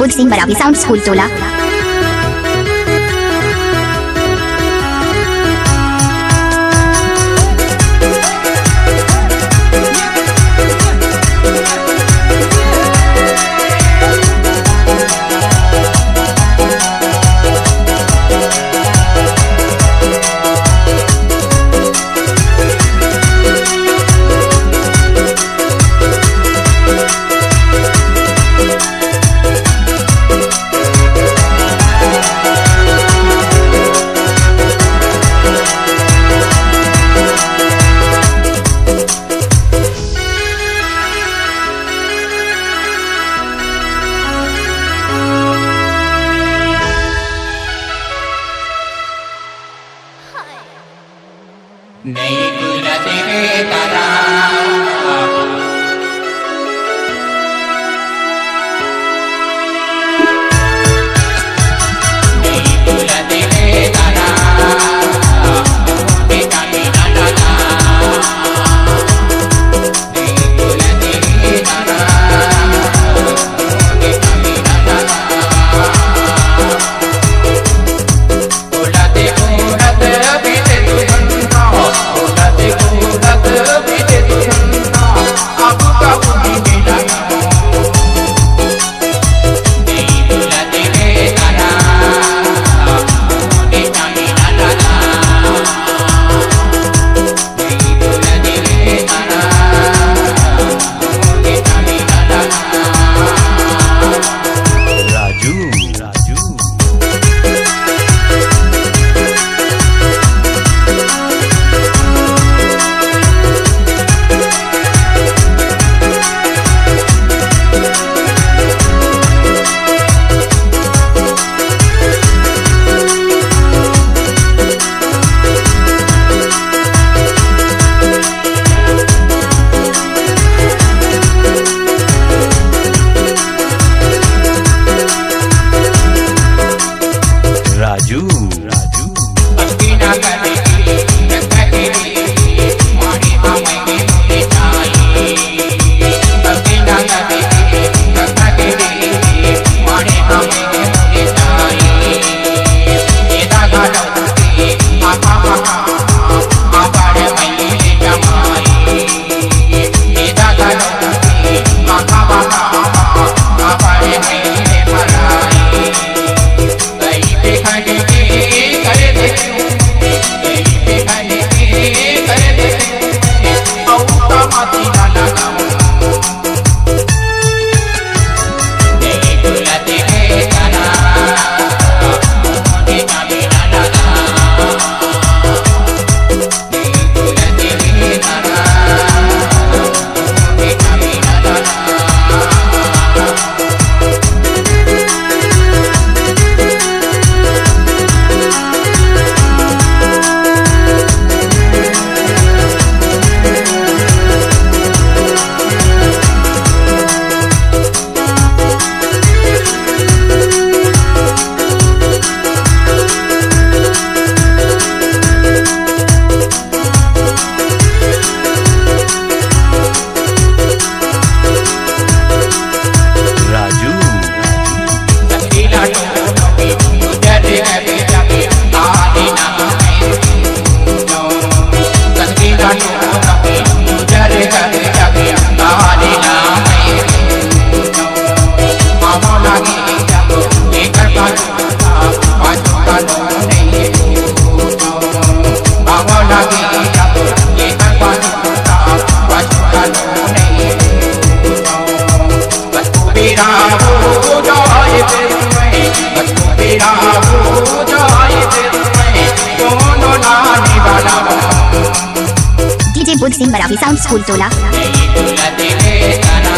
बुध Singh Maravi sound school टोला। नहीं गुला तेरे तारा नहीं गुला तेरे तारा बेटा मेरा दादा नहीं गुला तेरे तारा बेटा मेरा दादा बोला ते उड़त बीते तुझन्ना बोला ते उड़त बीते तुझन्ना अब का बुद्धि मिला नहीं बोला तेरे तारा बेटा मेरा दादा नहीं बोला तेरे तारा बेटा मेरा दादा राजू राजू राजू राजू अकीना करेगी नखरेगी मारी मामे मुझे चाहिए अकीना करेगी नखरेगी मारी मामे मुझे चाहिए ये दादा लोगे आका आका आकारे मई जमाई ये दादा लोगे आका आका आकारे मई भराई कहीं पे खड़े करे देखूं कहीं पे खड़े करे देखूं औता माती ना लगाऊं नहीं गुला तेरे तारा बेटा मेरा दादा नहीं गुला तेरे तारा बेटा मेरा दादा राजू संगीला टोपी मुझे अभी जाके आने ना मैं संगीला टोपी मुझे अभी जाके आने ना मैं मामा लगी जाओ लेकर बाजू का नहीं मामा लगी जाओ लेकर बाजू का नहीं मेरा हो जाए दिल में मेरा हो जाए दिल में दोनों नानी वाला डीजे बुध सिंह मरावी साउंड स्कूल टोला। नहीं गुला तेरे तारा